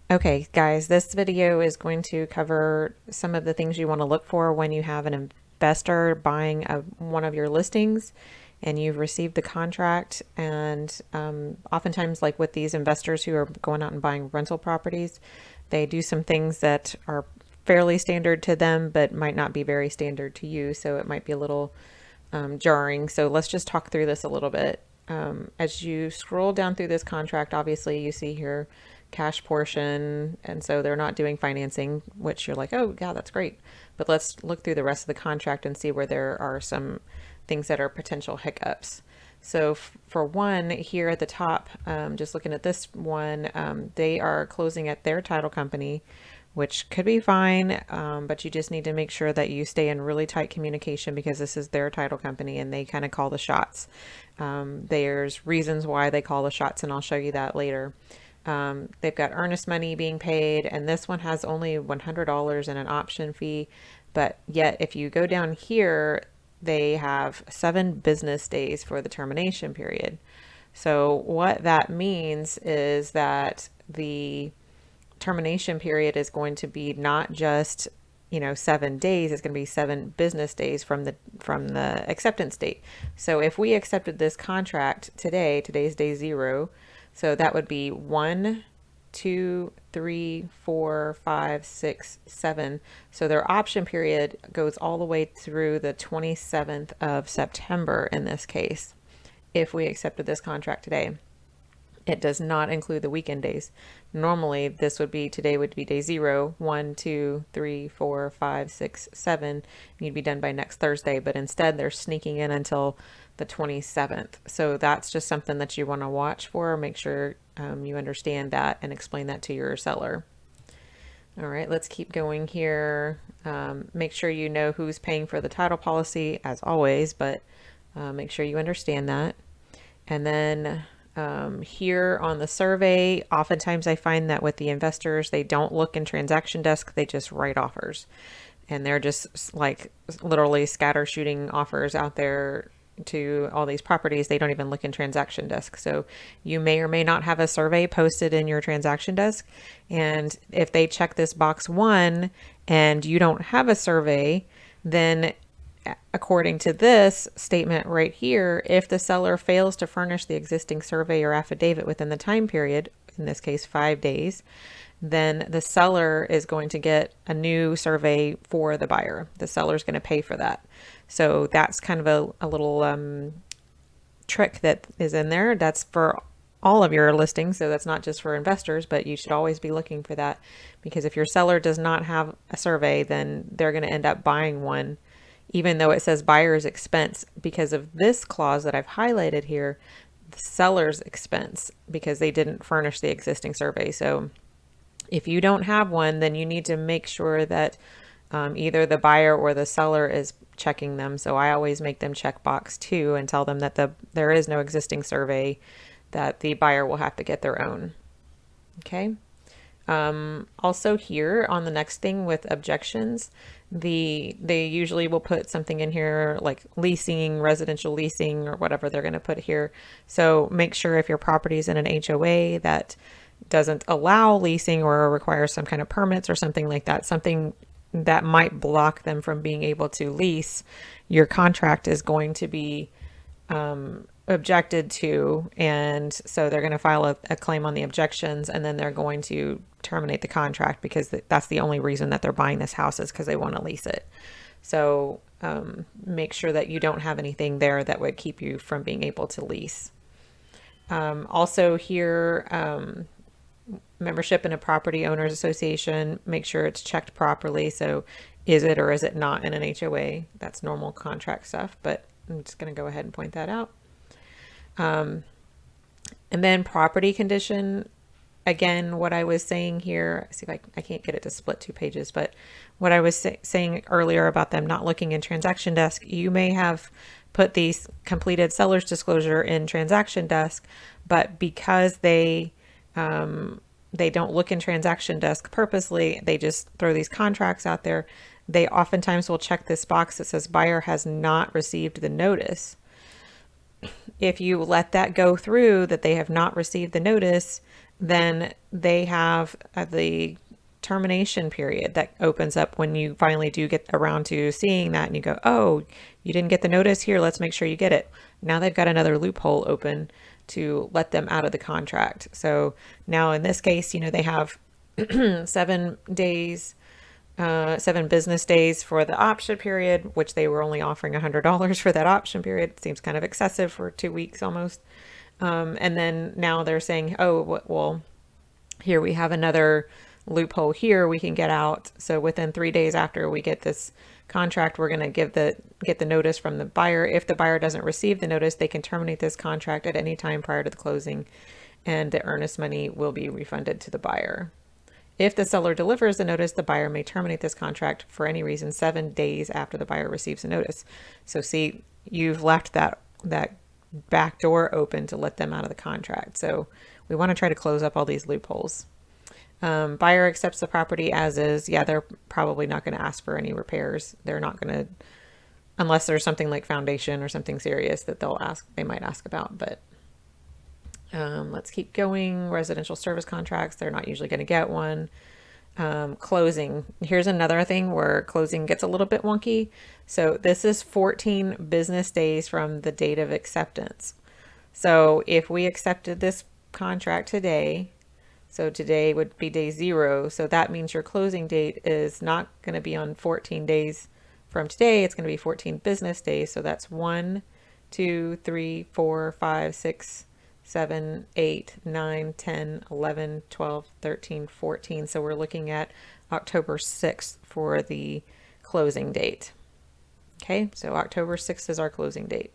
Okay, guys, this video is going to cover some of the things you want to look for when you have an investor buying one of your listings and you've received the contract. And oftentimes, like with these investors who are going out and buying rental properties, they do some things that are fairly standard to them, but might not be very standard to you. So it might be a little jarring. So let's just talk through this a little bit. As you scroll down through this contract, obviously you see here cash portion, and so they're not doing financing, which you're like, oh yeah, that's great. But let's look through the rest of the contract and see where there are some things that are potential hiccups. So for one, here at the top, just looking at this one, they are closing at their title company, which could be fine, but you just need to make sure that you stay in really tight communication because this is their title company and they kind of call the shots. There's reasons why they call the shots, and I'll show you that later. They've got earnest money being paid, and this one has only $100 and an option fee. But yet, if you go down here, they have 7 business days for the termination period. So what that means is that the termination period is going to be not just 7 days. It's going to be 7 business days from the acceptance date. So if we accepted this contract today's day 0, so that would be 1, 2, 3, 4, 5, 6, 7. So their option period goes all the way through the 27th of September in this case, if we accepted this contract today. It does not include the weekend days. Normally, today would be day 0, 1, 2, 3, 4, 5, 6, 7. And you'd be done by next Thursday, but instead they're sneaking in until the 27th. So that's just something that you want to watch for. Make sure you understand that and explain that to your seller. All right, let's keep going here. Make sure you know who's paying for the title policy as always, but make sure you understand that. And then here on the survey, oftentimes I find that with the investors, they don't look in transaction desk, they just write offers. And they're just like literally scatter shooting offers out there to all these properties. They don't even look in transaction desk. So you may or may not have a survey posted in your transaction desk. And if they check this box 1 and you don't have a survey, then according to this statement right here, if the seller fails to furnish the existing survey or affidavit within the time period, in this case 5 days, then the seller is going to get a new survey for the buyer. The seller is going to pay for that. So that's kind of a little trick that is in there. That's for all of your listings. So that's not just for investors, but you should always be looking for that, because if your seller does not have a survey, then they're going to end up buying one even though it says buyer's expense, because of this clause that I've highlighted here, the seller's expense, because they didn't furnish the existing survey. So if you don't have one, then you need to make sure that either the buyer or the seller is checking them. So I always make them check box 2 and tell them that there is no existing survey, that the buyer will have to get their own. Okay. Also here on the next thing with objections, they usually will put something in here like leasing, residential leasing, or whatever they're going to put here. So make sure if your property is in an HOA that doesn't allow leasing or requires some kind of permits or something like that, something that might block them from being able to lease, your contract is going to be objected to, and so they're going to file a claim on the objections, and then they're going to terminate the contract, because that's the only reason that they're buying this house is because they want to lease it. So make sure that you don't have anything there that would keep you from being able to lease. Also here, membership in a property owners association, make sure it's checked properly. So is it or is it not in an HOA? That's normal contract stuff, but I'm just going to go ahead and point that out. And then property condition, again, what I was saying here, see if I can't get it to split 2 pages, but what I was saying earlier about them not looking in transaction desk, you may have put these completed seller's disclosure in transaction desk, but because they don't look in transaction desk purposely, they just throw these contracts out there. They oftentimes will check this box that says buyer has not received the notice. If you let that go through that they have not received the notice, then they have the termination period that opens up when you finally do get around to seeing that and you go, oh, you didn't get the notice here. Let's make sure you get it. Now they've got another loophole open to let them out of the contract. So now in this case, they have 7 days, 7 business days for the option period, which they were only offering $100 for that option period. Seems kind of excessive for 2 weeks almost. And then now they're saying, oh, well, here we have another loophole here we can get out. So within 3 days after we get this contract, we're going to get the notice from the buyer. If the buyer doesn't receive the notice, they can terminate this contract at any time prior to the closing, and the earnest money will be refunded to the buyer. If the seller delivers the notice, the buyer may terminate this contract for any reason 7 days after the buyer receives the notice. So see, you've left that back door open to let them out of the contract. So we want to try to close up all these loopholes. Buyer accepts the property as is. Yeah, they're probably not going to ask for any repairs. They're not going to, unless there's something like foundation or something serious that they might ask about. But let's keep going. Residential service contracts, they're not usually going to get one. Closing. Here's another thing where closing gets a little bit wonky. So this is 14 business days from the date of acceptance. So if we accepted this contract today, so today would be day 0. So that means your closing date is not going to be on 14 days from today. It's going to be 14 business days. So that's 1, 2, 3, 4, 5, 6, 7, 8, 9, 10, 11, 12, 13, 14. So we're looking at October 6th for the closing date. Okay, so October 6th is our closing date.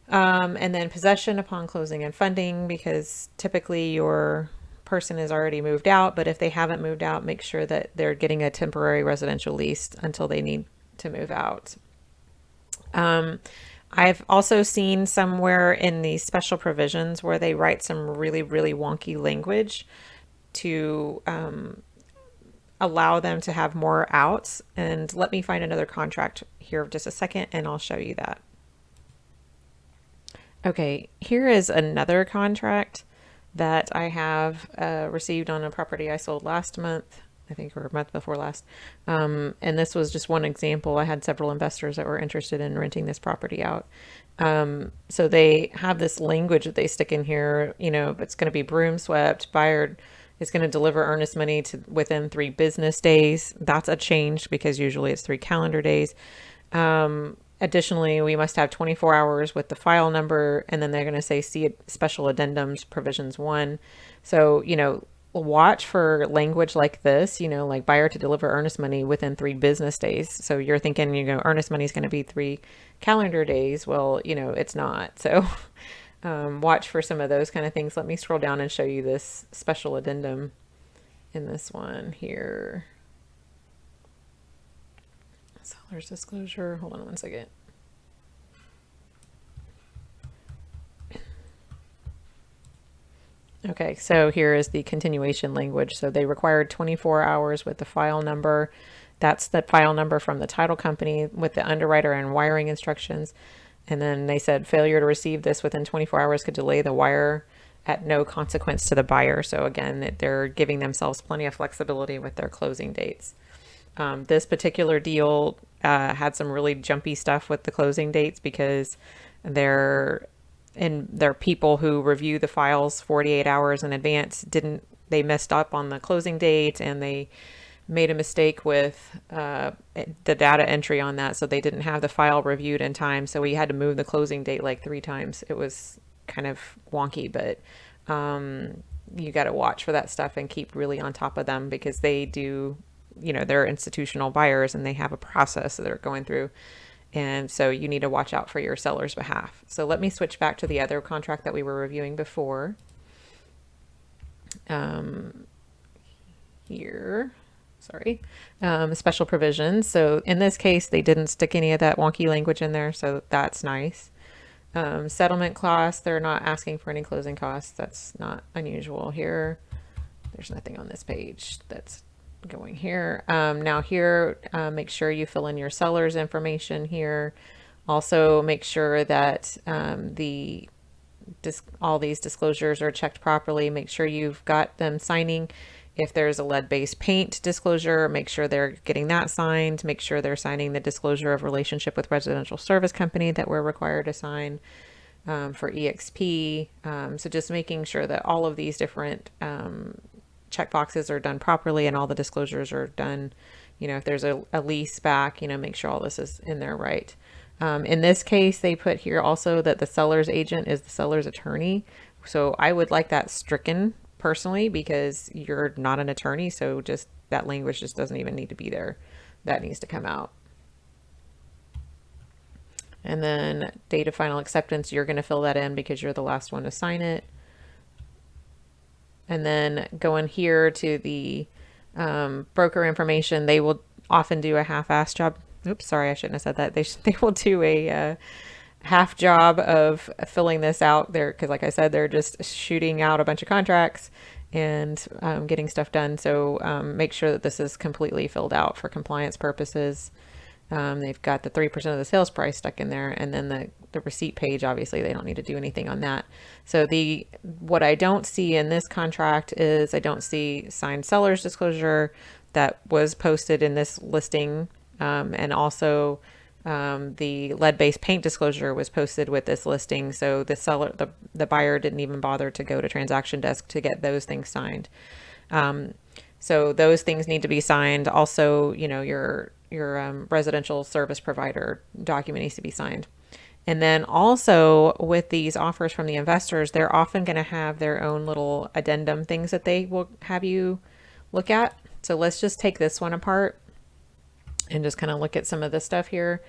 And then possession upon closing and funding, because typically your person is already moved out, but if they haven't moved out, make sure that they're getting a temporary residential lease until they need to move out. I've also seen somewhere in these special provisions where they write some really, really wonky language to allow them to have more outs. And let me find another contract here for just a second and I'll show you that. Okay, here is another contract that I have received on a property I sold last month, I think, or a month before last. And this was just one example. I had several investors that were interested in renting this property out. So they have this language that they stick in here, it's going to be broom swept, buyer is going to deliver earnest money to within 3 business days. That's a change because usually it's 3 calendar days. Additionally, we must have 24 hours with the file number, and then they're going to say see special addendums provisions 1. So, watch for language like this, like buyer to deliver earnest money within 3 business days. So you're thinking, earnest money is going to be 3 calendar days. Well, it's not. So watch for some of those kind of things. Let me scroll down and show you this special addendum in this one here. Seller's disclosure. Hold on one second. Okay, so here is the continuation language. So they required 24 hours with the file number. That's the file number from the title company with the underwriter and wiring instructions. And then they said failure to receive this within 24 hours could delay the wire at no consequence to the buyer. So again, they're giving themselves plenty of flexibility with their closing dates. This particular deal had some really jumpy stuff with the closing dates because they're people who review the files 48 hours in advance they messed up on the closing date and they made a mistake with the data entry on that. So they didn't have the file reviewed in time. So we had to move the closing date like 3 times. It was kind of wonky, but you got to watch for that stuff and keep really on top of them because they do, they're institutional buyers and they have a process that they're going through. And so you need to watch out for your seller's behalf. So let me switch back to the other contract that we were reviewing before. Here, sorry, special provisions. So in this case, they didn't stick any of that wonky language in there. So that's nice. Settlement costs, they're not asking for any closing costs. That's not unusual here. There's nothing on this page that's going here. Now here, make sure you fill in your seller's information here. Also make sure that the all these disclosures are checked properly. Make sure you've got them signing. If there's a lead-based paint disclosure, make sure they're getting that signed. Make sure they're signing the disclosure of relationship with residential service company that we're required to sign for EXP. So just making sure that all of these different check boxes are done properly and all the disclosures are done. If there's a lease back, make sure all this is in there right. In this case, they put here also that the seller's agent is the seller's attorney. So I would like that stricken personally, because you're not an attorney. So just that language just doesn't even need to be there. That needs to come out. And then date of final acceptance, you're going to fill that in because you're the last one to sign it. And then going here to the broker information, they will often do a half-ass job. Oops, sorry, I shouldn't have said that. They will do a half job of filling this out there, because like I said, they're just shooting out a bunch of contracts and getting stuff done. So make sure that this is completely filled out for compliance purposes. They've got the 3% of the sales price stuck in there, and then the receipt page, obviously they don't need to do anything on that. So what I don't see in this contract is I don't see signed seller's disclosure that was posted in this listing, and also the lead-based paint disclosure was posted with this listing. So the buyer didn't even bother to go to transaction desk to get those things signed. So those things need to be signed. Also, your residential service provider document needs to be signed. And then also with these offers from the investors, they're often going to have their own little addendum things that they will have you look at. So let's just take this one apart and just kind of look at some of this stuff here.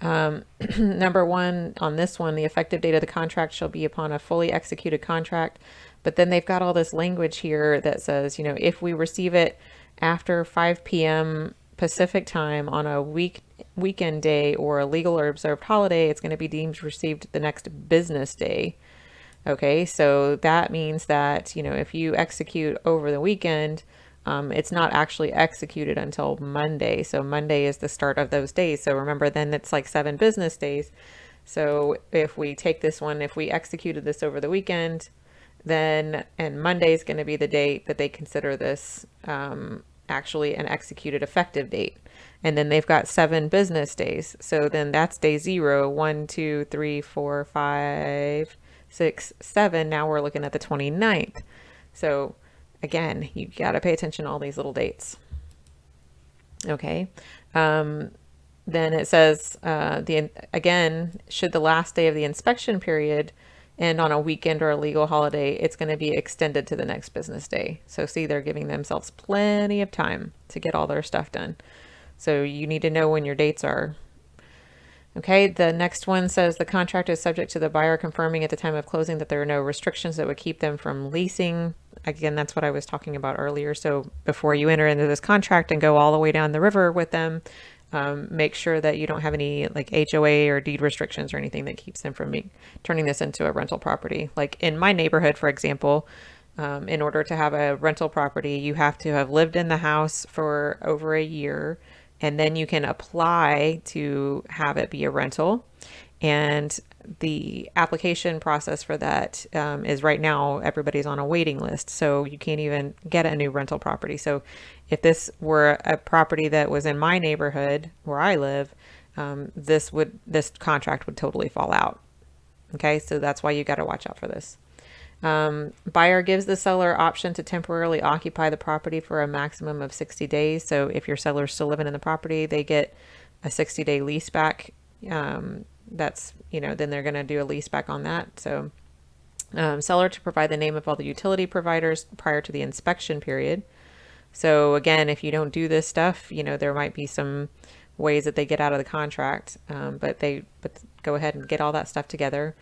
Number one, on this one, the effective date of the contract shall be upon a fully executed contract. But then they've got all this language here that says, if we receive it after 5 p.m. Pacific time on a weekend day or a legal or observed holiday, it's going to be deemed received the next business day. Okay, so that means that, if you execute over the weekend, it's not actually executed until Monday. So Monday is the start of those days. So remember, then it's like 7 business days. So if we take this one, if we executed this over the weekend, and Monday is going to be the date that they consider this actually an executed effective date. And then they've got 7 business days. So then that's day 0, 1, 2, 3, 4, 5, 6, 7. Now we're looking at the 29th. So again, you got to pay attention to all these little dates. Okay. Then it says, again, should the last day of the inspection period end on a weekend or a legal holiday, it's going to be extended to the next business day. So see, they're giving themselves plenty of time to get all their stuff done. So you need to know when your dates are. Okay, the next one says the contract is subject to the buyer confirming at the time of closing that there are no restrictions that would keep them from leasing. Again, that's what I was talking about earlier. So before you enter into this contract and go all the way down the river with them, make sure that you don't have any like HOA or deed restrictions or anything that keeps them from turning this into a rental property. Like in my neighborhood, for example, in order to have a rental property, you have to have lived in the house for over a year, and then you can apply to have it be a rental. And the application process for that is right now everybody's on a waiting list, so you can't even get a new rental property. So if this were a property that was in my neighborhood where I live, this contract would totally fall out. Okay, so that's why you got to watch out for this. Buyer gives the seller option to temporarily occupy the property for a maximum of 60 days. So if your seller's still living in the property, they get a 60-day lease back. That's, then they're going to do a lease back on that. So seller to provide the name of all the utility providers prior to the inspection period. So again, if you don't do this stuff, there might be some ways that they get out of the contract, but go ahead and get all that stuff together.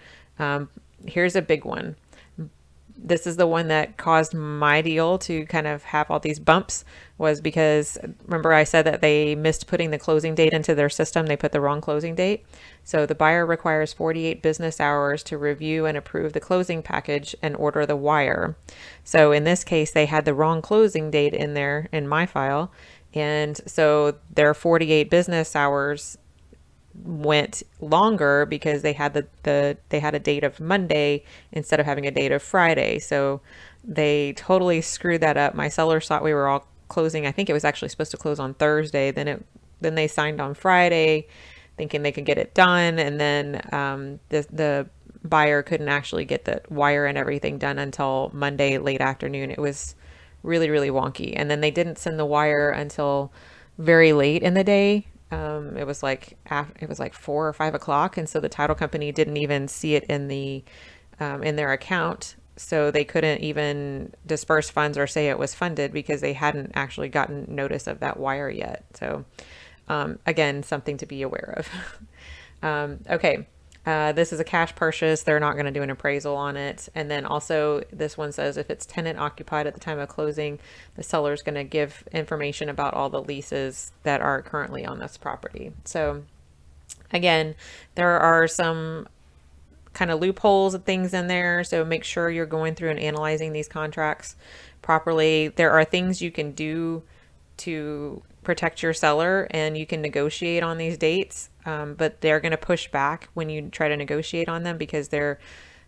Here's a big one. This is the one that caused my deal to kind of have all these bumps, was because remember I said that they missed putting the closing date into their system. They put the wrong closing date. So the buyer requires 48 business hours to review and approve the closing package and order the wire. So in this case, they had the wrong closing date in there in my file. And so their 48 business hours went longer because they had they had a date of Monday instead of having a date of Friday. So they totally screwed that up. My sellers thought we were all closing. I think it was actually supposed to close on Thursday. Then they signed on Friday, thinking they could get it done, and then the buyer couldn't actually get the wire and everything done until Monday late afternoon. It was really, really wonky. And then they didn't send the wire until very late in the day. It was like 4 or 5 o'clock, and so the title company didn't even see it in their account. So they couldn't even disperse funds or say it was funded because they hadn't actually gotten notice of that wire yet. So again, something to be aware of. Okay. This is a cash purchase. They're not going to do an appraisal on it. And then also this one says if it's tenant occupied at the time of closing, the seller is going to give information about all the leases that are currently on this property. So again, there are some kind of loopholes and things in there. So make sure you're going through and analyzing these contracts properly. There are things you can do to protect your seller, and you can negotiate on these dates, but they're going to push back when you try to negotiate on them because they're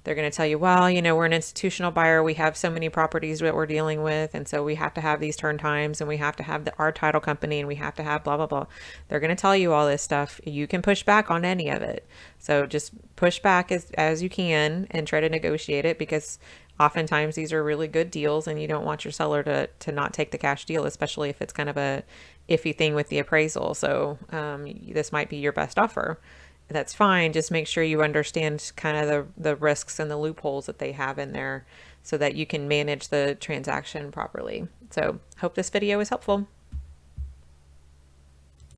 going to tell you, well, you know, we're an institutional buyer, we have so many properties that we're dealing with, and so we have to have these turn times, and we have to have our title company, and we have to have blah blah blah. They're going to tell you all this stuff. You can push back on any of it, so just push back as you can and try to negotiate it, because oftentimes these are really good deals, and you don't want your seller to not take the cash deal, especially if it's kind of a iffy thing with the appraisal. So this might be your best offer. That's fine. Just make sure you understand kind of the risks and the loopholes that they have in there so that you can manage the transaction properly. So hope this video was helpful.